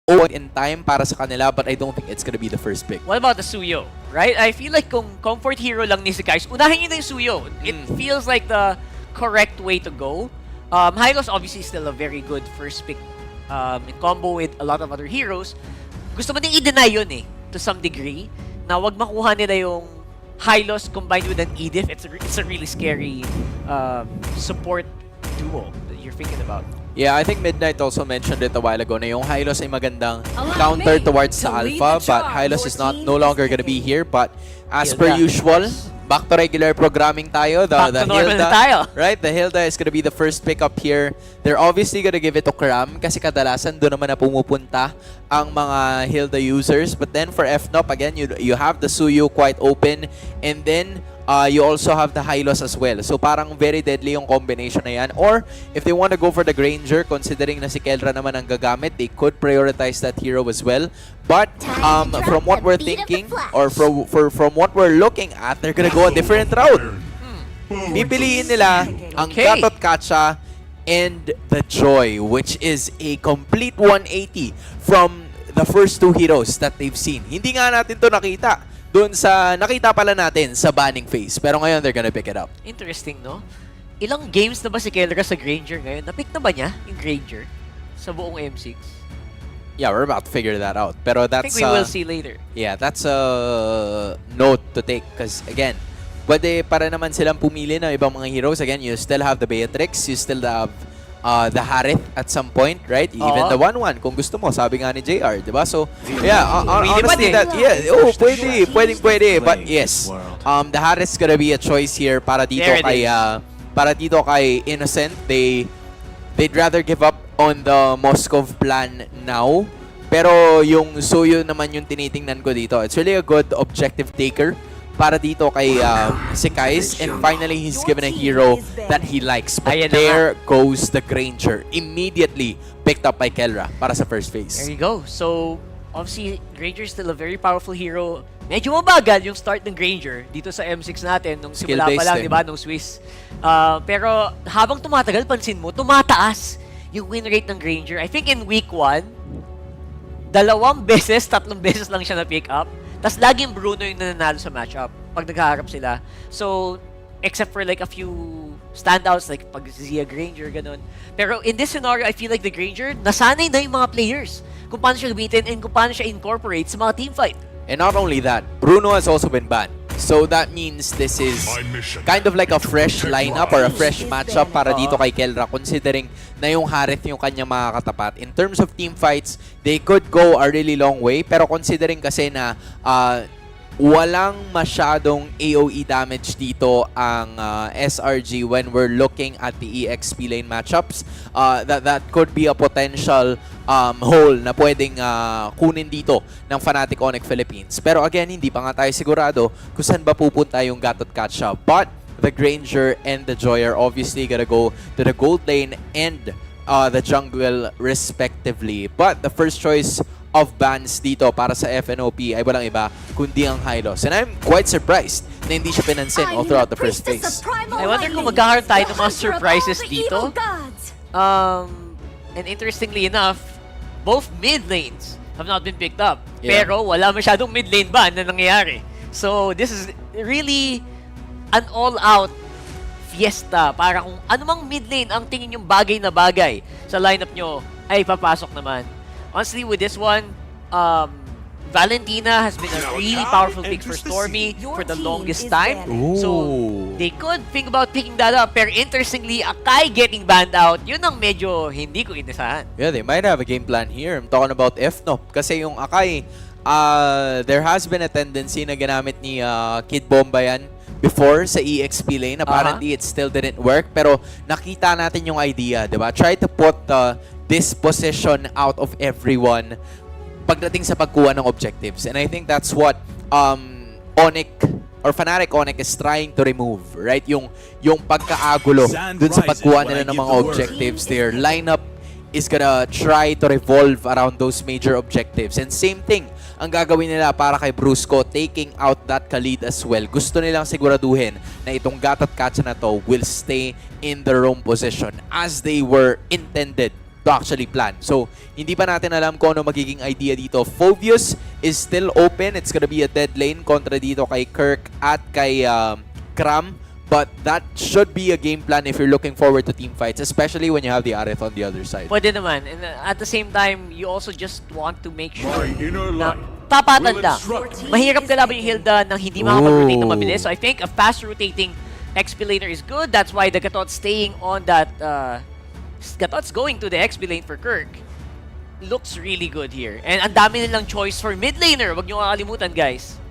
in time para sa kanila, but I don't think it's gonna be the first pick. What about the Suyo? Right? I feel like kung comfort hero lang ni Sykai's, unahin nyo na yung Suyo. It feels like the correct way to go. Hylos obviously is still a very good first pick in combo with a lot of other heroes. Gusto mo din i-deny yun to some degree, na wag makuha nila yung Hylos combined with an Edith. It's a really scary support duo that you're thinking about. Yeah, I think Midnight also mentioned it a while ago na yung Hylos ay magandang counter towards the Alpha, but Hylos is no longer gonna be here. But as per usual, back to regular programming tayo. Back to normal na tayo. Right? The Hilda is gonna be the first pick up here. They're obviously gonna give it to Kram kasi kadalasan doon naman na pumupunta ang mga Hilda users. But then for FNOP, again, you have the Suyu quite open, and then you also have the Hylos as well. So parang very deadly yung combination na yan. Or if they want to go for the Granger, considering na si Kelra naman ang gagamit, they could prioritize that hero as well. But from what we're thinking, or from what we're looking at, they're gonna go a different route. Pipiliin nila ang Gatot Kacha and the Joy, which is a complete 180 from the first two heroes that they've seen. Hindi nga natin to nakita doon sa nakita pala natin sa banning phase. Pero ngayon, they're gonna pick it up. Interesting, no? Ilang games na ba si Kelra sa Granger ngayon? Napick na ba niya yung Granger sa buong M6? Yeah, we're about to figure that out. Pero I that's think we will see later. yeah, that's a note to take. Because again, pwede para naman silang pumili ng ibang mga heroes. Again, you still have the Beatrix, you still have the Harith at some point, right? Even the 1-1, kung gusto mo, sabi nga ni JR, di ba? So, yeah, honestly, pwede. But yes, the Harith's gonna be a choice here para dito kay Innocent. They'd rather give up on the Moskov plan now. Pero yung Suyo naman yung tinitingnan ko dito. It's really a good objective taker para dito kay Sykai's, and finally he's given a hero that he likes. But there goes the Granger, immediately picked up by Kelra para sa first phase. There you go. So, obviously, Granger is still a very powerful hero. Medyo mabagal yung start ng Granger dito sa M6 natin nung simula pa lang, di ba, nung Swiss. Pero habang tumatagal, pansin mo, tumataas yung win rate ng Granger. I think in week 1, 2 beses, 3 beses lang siya na-pick up. Tapos laging Bruno yung nananalo sa matchup pag naghaharap sila. So, except for like a few standouts like pag Zia Granger, ganun. Pero in this scenario, I feel like the Granger, nasanay na yung mga players kung paano siya gamitin and kung paano siya incorporate sa mga teamfight. And not only that, Bruno has also been banned. So that means this is kind of like a fresh lineup or a fresh matchup para dito kay Kelra, considering na yung Harith yung kanyang makakatapat. In terms of team fights, they could go a really long way, pero considering kasi na walang masyadong AoE damage dito ang SRG when we're looking at the EXP lane matchups, that could be a potential hole na pwedeng kunin dito ng Fnatic Onyx Philippines. Pero again, hindi pa nga tayo sigurado kung saan ba pupunta yung Gatot Kacha. But the Granger and the Joy are obviously gonna go to the gold lane and the jungle respectively. But the first choice of bans dito para sa FNOP ay walang iba kundi ang Hylos. And I'm quite surprised na hindi siya pinansin all throughout the first phase. I wonder kung magkakaroon tayo ng mga surprises dito. And interestingly enough, both mid lanes have not been picked up. Yeah. Pero wala masyadong mid lane ban na nangyayari. So this is really an all-out fiesta para kung anumang mid lane ang tingin yung bagay na bagay sa lineup nyo ay papasok naman. Honestly, with this one, Valentina has been a really powerful pick for Stormy for the longest time. So, they could think about picking that up. Pero interestingly, Akai getting banned out, yun ang medyo hindi ko inasahan. Yeah, they might have a game plan here. I'm talking about FNOP. Kasi yung Akai, there has been a tendency na ginamit ni Kid Bomba yan before sa EXP lane. Apparently, it still didn't work. Pero nakita natin yung idea, diba? Try to put this position out of everyone pagdating sa pagkuha ng objectives. And I think that's what Onyx or Fnatic Onyx is trying to remove, right? Yung pagkaagulo dun sa pagkuha nila ng mga objectives. Their lineup is gonna try to revolve around those major objectives. And same thing ang gagawin nila para kay Brusco, taking out that Khalid as well. Gusto nilang siguraduhin na itong Gatot Kacha na to will stay in the roam position as they were intended to actually plan. So, hindi pa natin alam kung ano magiging idea dito. Phoveus is still open. It's gonna be a dead lane kontra dito kay Kirk at kay Kram. But that should be a game plan if you're looking forward to team fights, especially when you have the Aerith on the other side. Pwede naman. And at the same time, you also just want to make sure My inner na light tapatan will lang. instruct me. Mahirap kalaban yung Hilda nang hindi makapag-rotate na mabilis. So I think a fast rotating XP laner is good. That's why the Gatot's staying on that... Gatot's going to the XP lane for Kirk. Looks really good here. And ang dami nilang choice for mid laner. Huwag nyo kakalimutan, guys.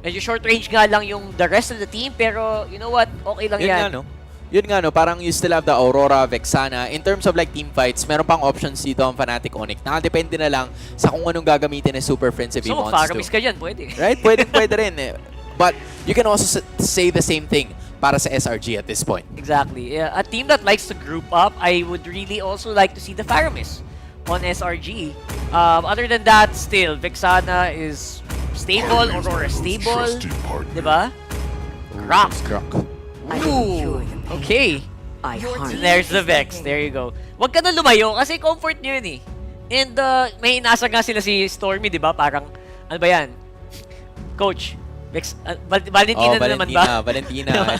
Medyo short range nga lang yung the rest of the team, pero you know what? Okay lang yan. Yun nga, no? Parang you still have the Aurora, Vexana. In terms of like team fights, meron pang options dito ang Fnatic Onyx. Nakadepende na lang sa kung anong gagamitin ng Super Friends if he So, wants Faramis to. ka dyan, pwede. Right? Pwede rin eh. But you can also say the same thing para sa SRG at this point. Exactly. A team that likes to group up, I would really also like to see the Faramis on SRG. Other than that, still, Vexana is stable, Aurora stable, diba? Rock. Ooh, okay. There's the Vex. There you go. Wag ka na lumayo kasi comfort nyo yun eh. And may inasa nga sila si Stormy, diba? Parang, ano ba yan? Coach, Vex, Valentina na naman ba? Valentina.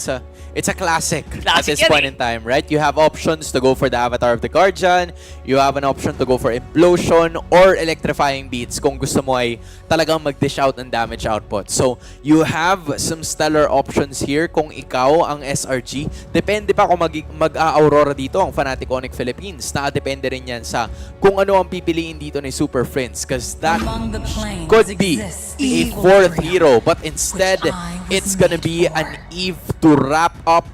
It's a classic at Classic this yan point eh. in time, right? You have options to go for the Avatar of the Guardian. You have an option to go for Implosion or Electrifying Beats kung gusto mo ay talagang mag-dish out ng damage output. So, you have some stellar options here kung ikaw ang SRG. Depende pa kung mag-Aurora dito ang Fnatic Onyx Philippines. Nakadepende rin yan sa kung ano ang pipiliin dito ni Super Friends because that could be a fourth hero. But instead, it's gonna be an Eve to wrap up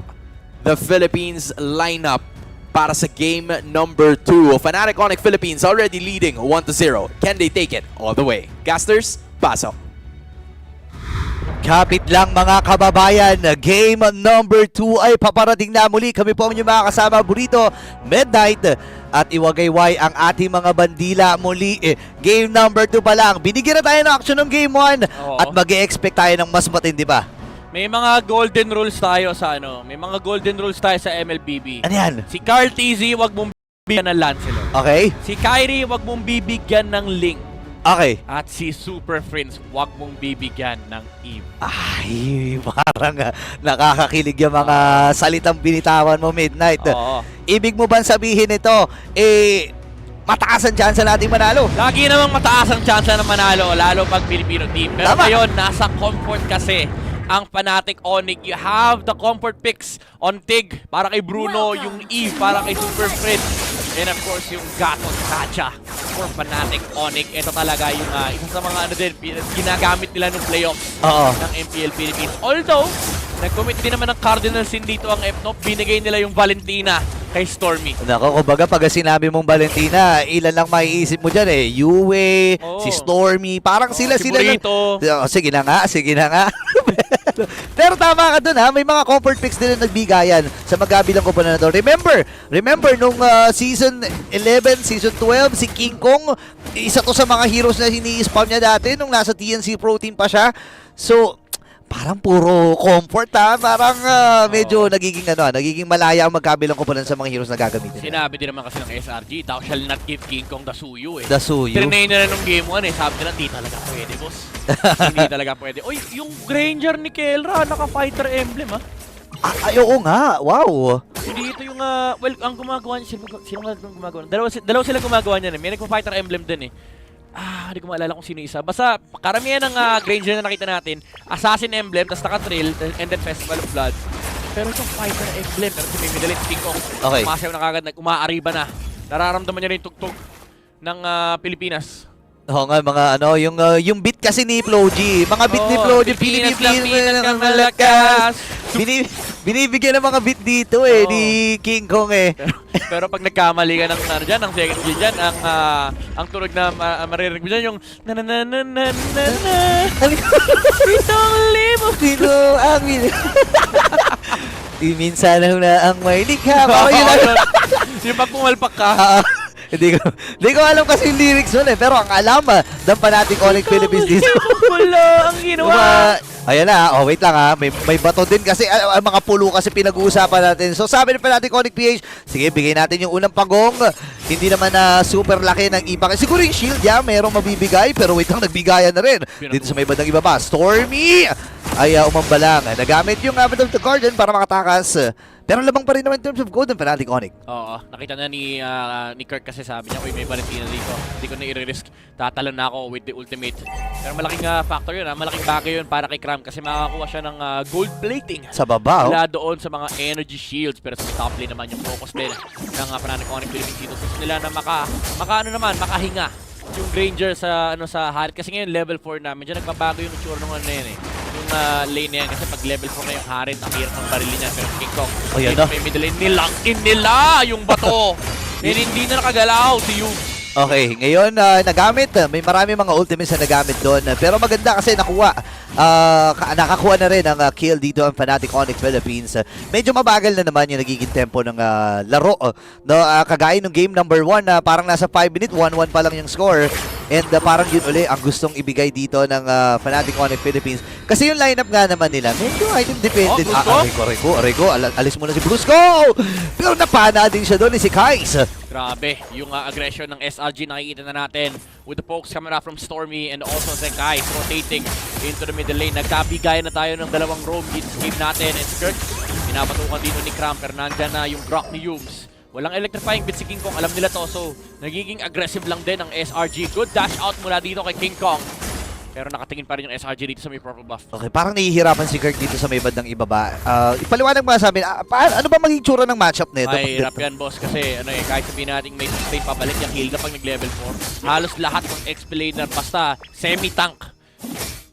the Philippines lineup para sa game number 2 of Fnatic Onyx Philippines already leading 1-0. Can they take it all the way? Casters, pasok. Kapit lang mga kababayan, game number 2 ay paparating na muli. Kami po ang inyong mga kasama, Burrito, Midnight at Iwagayway ang ating mga bandila muli. Game number 2 pa lang. Binigyan na tayo ng action ng game 1 at mag-e-expect tayo ng mas matindi pa. May mga golden rules tayo sa May mga golden rules tayo sa MLBB. Ano yan? Si Carl TZ, wag mong bibigyan ng Lancelot. Okay? Si Kyrie, wag mong bibigyan ng Link. Okay. At si Super Friends, wag mong bibigyan ng Eve. Ay, parang nakakakilig yung mga salitang binitawan mo, Midnight. Oo. Ibig mo ba sabihin ito, mataas ang chance nating manalo? Lagi namang mataas ang chance na manalo, lalo pag Filipino team. Pero Tama. ngayon, nasa comfort kasi ang Fnatic Onyx. You have the comfort picks on Tig para kay Bruno, yung Eve para kay Super Friends, and of course yung Gatot Sacha for Fnatic Onyx. Ito talaga yung isa sa mga ginagamit nila ng playoffs ng MPL Philippines. Although, nag-commit din naman ng Cardinal Sin dito ang FNOP. Binigay nila yung Valentina kay Stormy. Nako, kumbaga pag sinabi mong Valentina, ilan lang maiisip mo dyan Yue, si Stormy, parang sila si lang. Burrito. Sige na nga. Pero tama ka dun may mga comfort picks din na nagbigayan sa magkabilang komponente na to. Remember nung season 11, season 12, si King Kong, isa to sa mga heroes na ini-spam niya dati nung nasa TNC Pro Team pa siya. So, parang puro comfort parang medyo nagiging malaya ang magkabilang komponente sa mga heroes na gagamitin. Sinabi din naman kasi ng SRG, thou shall not give King Kong the Suyu The Suyu. Trinay na nung game 1 sabi nila, di talaga pwede, boss. Hindi talaga pwede. Oy, yung Granger ni Kelra, naka-fighter emblem Oo nga, wow. Hindi ito yung, ang gumagawa niya, sino gumagawa? Dalawa sila gumagawa niya may nagpa-fighter emblem din hindi ko maalala kung sino isa. Basta, karamihan ng Granger na nakita natin, Assassin Emblem, tas naka-Trill, and then Festival of Blood. Pero itong Fighter Emblem, pero si Mimidalit King Kong, umasayaw na kagad, umaariba na. Nararamdaman niya rin yung tugtog ng Pilipinas. Oo nga, mga yung beat kasi ni Floji. Mga beat ni Floji, Pilipinas kang malakas. Binibigyan ng mga beat dito ni King Kong Pero pag nagkamali ka ng ng second kill dyan, ang tunog na maririnig mo dyan yung na itong limo. Sino ang Di minsan na ang may likha. Yung pag pumalpak ka. Hindi ko alam kasi yung lyrics nun pero ang alam, dampa natin Onyx Philippines dito. Wala ang ginawa. Ayan na, oh wait lang ha, may bato din kasi, ang mga pulo kasi pinag-uusapan natin. So sabi pa natin, Conic PH, sige bigay natin yung unang pagong. Hindi naman na super laki ng impact. Siguro yung shield ya, merong mabibigay, pero wait lang, nagbigayan na rin. Dito sa may bandang ibaba, Stormy ay umamba lang. Nagamit yung Abbot of the Guardian para makatakas. Pero labang pa rin naman in terms of gold ng Fnatic Onyx. Oo, nakita na ni Kirk kasi sabi niya, uy, may Valentina dito. Hindi ko na i-risk. Tatalon na ako with the ultimate. Pero malaking factor yun, malaking bagay yun para kay Cram kasi makakakuha siya ng gold plating. Sa baba, Mula doon sa mga energy shields. Pero sa top lane naman yung focus din ng Fnatic Onyx Philippines dito. Gusto nila na makahinga yung Granger sa Harit. Kasi ngayon level 4 namin. Diyan nagbabago yung itsura ng ano yan eh. Yung lane na yan kasi pag level 4 na yung Harit, ang hirap ng barili niya. Pero King Kong, may middle lane, nilangin nila yung bato. And hindi na nakagalaw si Yugs. Okay, ngayon nagamit. May marami mga ultimates na nagamit doon. Pero maganda kasi nakakuha na rin ang kill dito ang Fnatic Onyx Philippines. Medyo mabagal na naman yung nagiging tempo ng laro. No, kagaya ng game number 1, parang nasa 5 minutes, 1-1 pa lang yung score. And parang yun uli ang gustong ibigay dito ng Fnatic Onyx Philippines. Kasi yung lineup nga naman nila, medyo item dependent. Arego, alis muna si Brusco! Pero napana din siya doon si Kais. Grabe, yung aggression ng SRG nakikita na natin with the pokes coming out from Stormy and also Zekai rotating into the middle lane. Nagkabigayan na tayo ng dalawang roam dito sa game natin. And Skirk, pinapatukan dito ni Cram pero nandyan na yung Grok ni Yumes. Walang electrifying bit si King Kong, alam nila to. So, nagiging aggressive lang din ang SRG. Good dash out mula dito kay King Kong. Pero nakatingin pa rin yung SRG dito sa may purple buff. Okay, parang nahihirapan si Kirk dito sa may bandang ibaba. Ipaliwanag mo sa amin, ano ba maging tsura ng matchup nito? Ay, hirap yan, boss. Kasi kahit sabihin natin may sustain pabalik yung heal kapag nag-level 4, halos lahat ng explainer basta semi-tank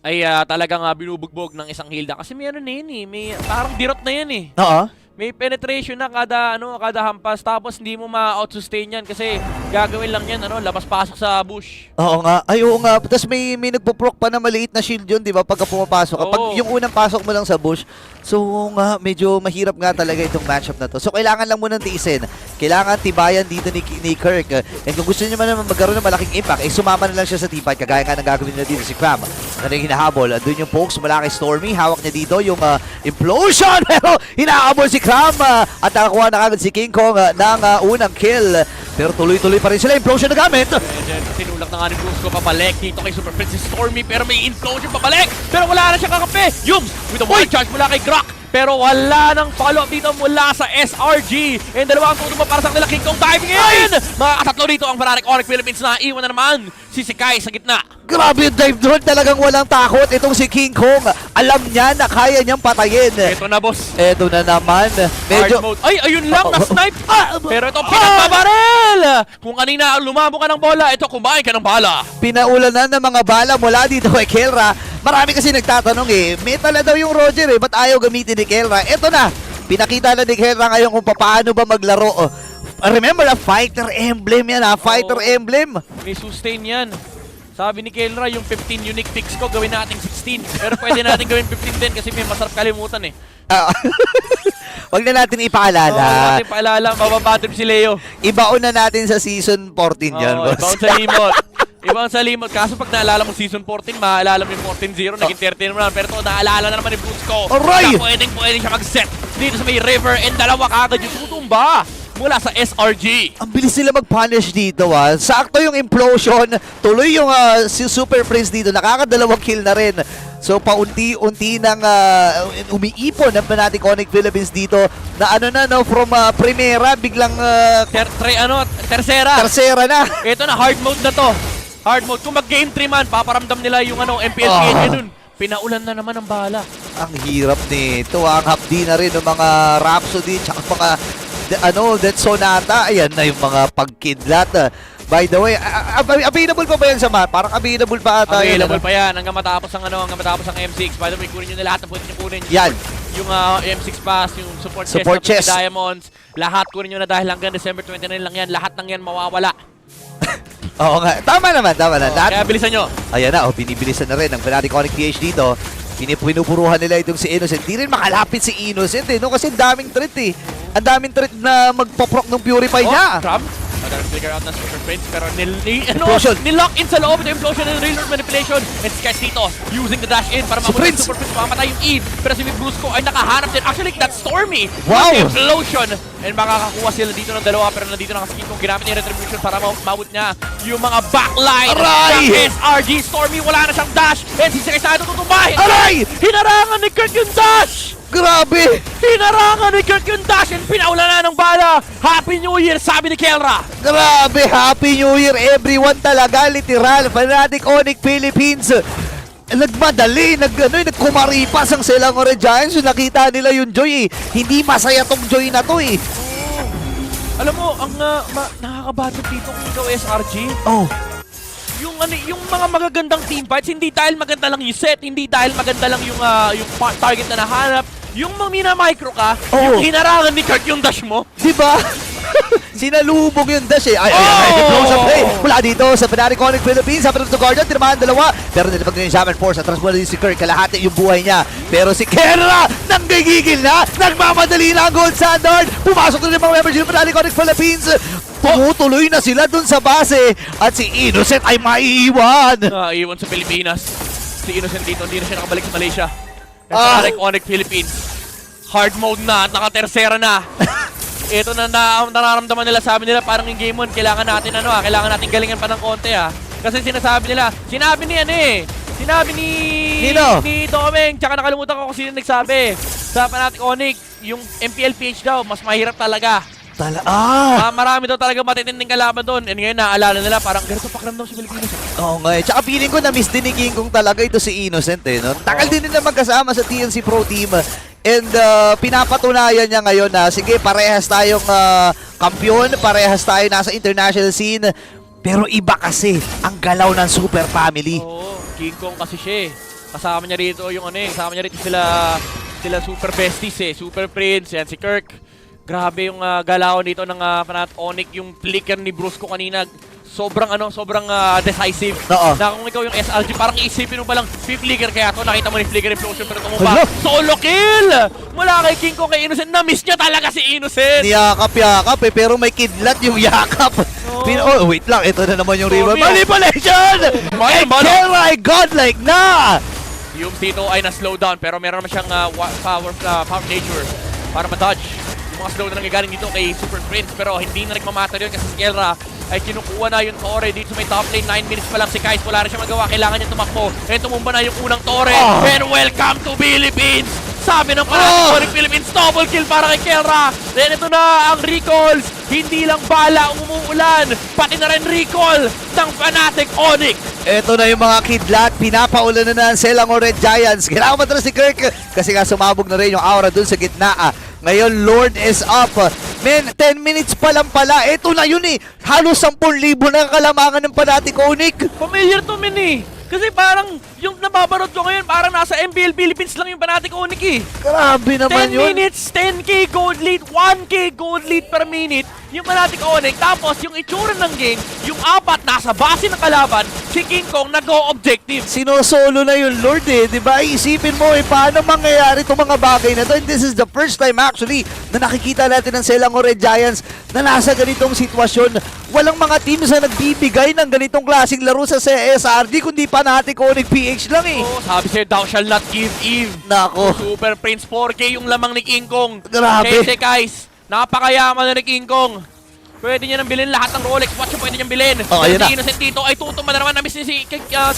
ay talagang binubugbog ng isang Hilda. Kasi may ano na yun eh, may parang dirot na yan eh. Oo. May penetration na kada hampas, tapos hindi mo ma-out-sustain yan kasi gagawin lang yan, labas-pasok sa bush. Oo nga. Ay, oo nga. Tapos may nagpo-proc pa na maliit na shield yun, di ba? Pagka pumapasok. Kapag yung unang pasok mo lang sa bush, so nga, medyo mahirap nga talaga itong matchup na to. So kailangan lang munang tiisin. Kailangan tibayan dito ni Kirk. And kung gusto niyo naman magkaroon ng malaking impact, sumama na lang siya sa teamfight. Kagaya nga ng gagawin nila dito si Cram. Ano yung hinahabol? Doon yung pokes mula kay Stormy. Hawak niya dito yung implosion. Pero hinahabol si Cram. At nakakuha na kagad si King Kong ng unang kill. Pero tuloy-tuloy pa rin sila. Implosion na gamit. Tinulak na nga ni Brusco papalik dito kay Super Princess Stormy pero may implosion papalik. Pero wala na siya kakampi. Yumes with a wild charge mula kay Grok. Pero wala nang follow-up dito mula sa SRG. And dalawang tutumba para sa kanila. King Kong diving in! Mga katatlo dito ang Fnatic Onyx Philippines na iwan na naman si Zekai sa gitna. Grabe yung dive doon. Talagang walang takot. Itong si King Kong, alam niya na kaya niyang patayin. Ito na, boss. Ito na naman. Medyo... Hard mode. Ay, ayun lang, na-snipe. Pero ito, pinagbabaril! Kung kanina lumabo ka ng bola, ito, kumain ka ng bala. Pinaulanan ng mga bala mula dito kay Kelra. Marami kasi nagtatanong metal na daw yung Roger ba't ayaw gamitin ni Kelra? Ito na, pinakita na ni Kelra ngayon kung paano ba maglaro. Remember, fighter emblem yan fighter emblem. May sustain yan. Sabi ni Kelra, yung 15 unique picks ko, gawin natin 16. Pero pwede natin gawin 15 din kasi may masarap kalimutan Wag na natin ipaalala. Wag natin ipaalala, mababatrip si Leo. Ibaon na natin sa season 14 yan, boss. Ibaon sa limot. Ibaon sa limot. Kaso pag naalala mo season 14, maaalala mo yung 14-0, naging 13 naman. Pero ito, naalala na naman ni Brusco. Alright! Pwede siya mag-set dito sa may river and dalawa kagad yung tutumba mula sa SRG. Ang bilis nila mag-punish dito Sakto yung implosion. Tuloy yung si Super Prince dito. Nakakadalawang kill na rin. So paunti-unti nang umiipon ng Fnatic Onyx Philippines dito na from primera biglang Tercera na. Ito na, hard mode na to. Hard mode. Kung mag-game 3 man, paparamdam nila yung MPLPN nun. Pinaulan na naman ang bala. Ang hirap nito. Ang hapdi na rin ng mga Rhapsody tsaka mga Death Sonata. Ayan na yung mga pagkidlat. By the way, available pa ba yan sa map? Parang available pa ata. Available pa yan hanggang matapos ang M6. By the way, kunin nyo na lahat na pwede nyo kunin. Yan. Yung M6 pass, yung support chest ng Diamonds. Lahat kunin nyo na dahil hanggang December 29 lang yan. Lahat ng yan mawawala. Oo nga. Tama naman. Kaya bilisan nyo. Ayan na, binibilisan na rin ng Fnatic Onyx PH dito. Pinupuruhan nila itong si Innocent. Di rin makalapit si Innocent kasi ang daming threat Ang daming threat na magpaproc ng Purify niya. Cram? Madalang figure out na Super Prince, pero Implosion. nilock in sa loob ng implosion and railroad manipulation. And Sketch dito, using the dash in para mamulit Prince. Super Prince. Makamatay yung Eve, pero si Brusco ay nakahanap din. Actually, that's Stormy. Wow. Implosion. And makakakuha sila dito ng dalawa, pero nandito na kasi King Kong ginamit niya Retribution para mabut niya yung mga backline Aray! ng SRG. Stormy, wala na siyang dash. And si Sekesado tutubahin. Aray! Hinarangan ni Kirk yung dash! Grabe! Hinarangan ni Kirk yung dash and pinaula na ng bala. Happy New Year, sabi ni Kelra. Grabe! Happy New Year everyone talaga, literal. Fnatic Onyx Philippines. Nagmadali, nagkumaripas ang Selangor Giants. Yung nakita nila yung Joy eh. Hindi masaya tong Joy na to eh. Alam mo, ang nakakabatot dito kung ikaw SRG, Oh. yung mga magagandang team fights, hindi dahil maganda lang yung set, hindi dahil maganda lang yung target na nahanap, yung mina-micro ka, Oo. yung hinarangan ni Kirk yung dash mo. Diba? Sinalubog yung dash eh. Ay, Oh! close up play. Mula dito sa Fnatic Onyx Philippines. Sabi ng Guardian, tinamaan dalawa. Pero nilipag na yung Shaman Force. At transform din si Kirk. Kalahati yung buhay niya. Pero si Kerra, nanggigigil na. Nagmamadali na ang Gold Standard. Pumasok na yung mga members ng Fnatic Onyx Philippines. Tumutuloy na sila dun sa base. At si Innocent ay maiiwan. Iwan sa Pilipinas. Si Innocent dito, hindi na siya nakabalik sa Malaysia. Ah. Like Onyx Philippines. Hard mode na at naka-tercera na. Ito na nararamdaman nila, sabi nila parang yung game 1, kailangan natin kailangan natin galingan pa ng konti Kasi sinabi ni Nino? ni Domeng, tsaka nakalimutan ko kung sino nagsabi. Sa Fnatic Onyx, yung MPLPH daw, mas mahirap talaga. Marami daw talaga matitinding kalaban doon. And ngayon naaalala nila parang ganito pakiramdam sa Pilipinas. Oo nga eh. Tsaka feeling ko na-miss din ni King Kong talaga ito si Innocent eh. No? Tagal din nila magkasama sa TNC Pro Team. And pinapatunayan niya ngayon na sige, parehas tayong kampiyon, parehas tayo nasa international scene. Pero iba kasi ang galaw ng Super Family. Oo, King Kong kasi siya eh. Kasama niya rito yung kasama niya rito sila super besties eh. Super Prince, yan si Kirk. Grabe yung galaw dito ng Fnatic Onyx, yung flicker ni Brusco kanina. Sobrang decisive. Oo. Na kung ikaw yung SRG, parang iisipin mo palang flicker kaya to. Nakita mo ni flicker implosion pero tumumba. Hello? Solo kill! Mula kay King Kong kay Innocent. Na-miss niya talaga si Innocent. Niyakap-yakap eh, pero may kidlat yung yakap. Oh, wait lang, ito na naman yung reroll. Mio. Manipulation! Mano, mano. Kelra, godlike na! Yung dito ay na-slow down pero meron naman siyang power nature para ma-dodge. Yung mga slow na nangyagaling dito kay Super Prince pero hindi na nagmamatter yun kasi si Kelra ay kinukuha na yung Torre dito sa may top lane. 9 minutes pa lang si Kais, wala na siya magawa. Kailangan niya tumakbo. And tumumba na yung unang Torre. And welcome to Philippines! Sabi ng Fnatic Philippines, double kill para kay Kelra. Then ito na ang recalls. Hindi lang bala umuulan, pati na rin recall ng Fnatic Onyx. Ito na yung mga kidlat, pinapaulan na ng Selangor Red Giants. Kailangan matras si Kirk kasi nga sumabog na rin yung aura dun sa gitna. Ngayon, Lord is up. Men, 10 minutes pa lang pala. Ito na yun eh. Halos 10,000 na kalamangan ng Fnatic Onyx. Familiar to men eh. Kasi parang yung nababarot ko ngayon, parang nasa MPL Philippines lang yung Fnatic Onyx eh. Grabe 10 naman yun. minutes, 10k gold lead, 1k gold lead per minute yung Fnatic Onyx. Tapos yung itsura ng game, yung apat nasa base ng kalaban, si King Kong nag-go objective. Sinosolo na yung Lord eh. Diba? Isipin mo paano mangyayari itong mga bagay na to. And this is the first time actually na nakikita natin ng Selangor Red Giants na nasa ganitong sitwasyon. Walang mga teams na nagbibigay ng ganitong klaseng laro sa SRD kundi Fnatic Onyx PH lang eh. Oh, sabi sa'yo, thou shall not give Eve. Nako. Super Prince 4K yung lamang ni King Kong. Grabe. Kese guys, napakayaman na ni King Kong. Pwede niya nang bilhin lahat ng Rolex. Watch yung pwede niyang bilhin. Oh, Pero ayun na. si Innocent dito ay tutumba na naman na miss ni si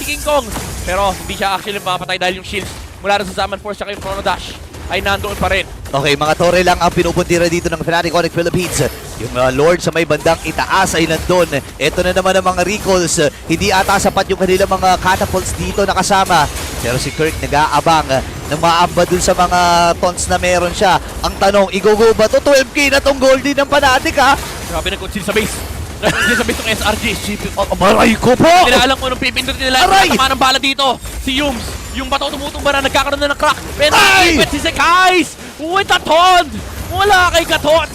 King Kong. Pero hindi siya actually mapapatay dahil yung shields mula rin sa Zaman Force at yung Chrono Dash ay nandoon pa rin. Okay, mga Torre lang ang pinupuntira dito ng Fnatic Onyx Philippines. Yung Lord sa may bandang itaas ay nandun. Ito na naman ang mga recalls. Hindi ata sapat yung kanilang mga catapults dito nakasama. Pero si Kirk nag-aabang ng maamba dun sa mga taunts na meron siya. Ang tanong, i-go-go ba to? 12k na tong goldie ng Fnatic ha? Grabe nag-conceal sa base. Nag-conceal sa base ng SRG. Maray ko po! Hindi nila alam kung anong pipindutin nila. Aray! Tama ng bala dito. Si Yums. Yung bato tumutumba na nagkakaroon na ng crack. Pero Ay! ipit si Sekais! With a taunt! Wala kay Katot!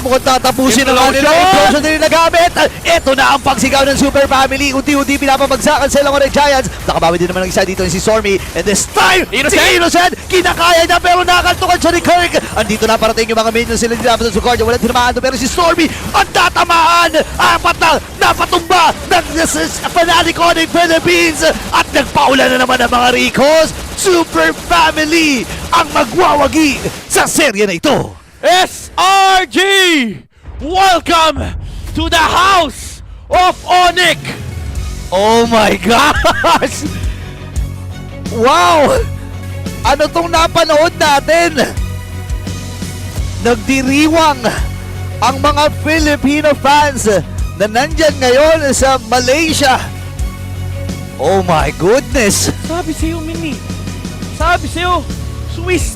mukhang tatapusin na nga nila. Implosion din yung nagamit. Ito na ang pagsigaw ng Super Family. Unti-unti pinapabagsakan sila ng Red Giants. Nakabawi din naman ang isa dito si Stormy. And this time, si Innocent, kinakaya niya pero nakakaltukan siya ni Kirk. Andito na parating yung mga minions sila nila sa Guardia. Walang tinamaan pero si Stormy ang tatamaan. Apat na napatumba ng Fnatic Onyx Philippines. At nagpaulan na naman ang mga Ricos. Super Family ang magwawagi sa serye na ito. SRG! Welcome to the House of Onyx! Oh my gosh! Wow! Ano tong napanood natin? Nagdiriwang ang mga Filipino fans na nandyan ngayon sa Malaysia. Oh my goodness! Sabi sa'yo, Mini. Sabi sa'yo, Swiss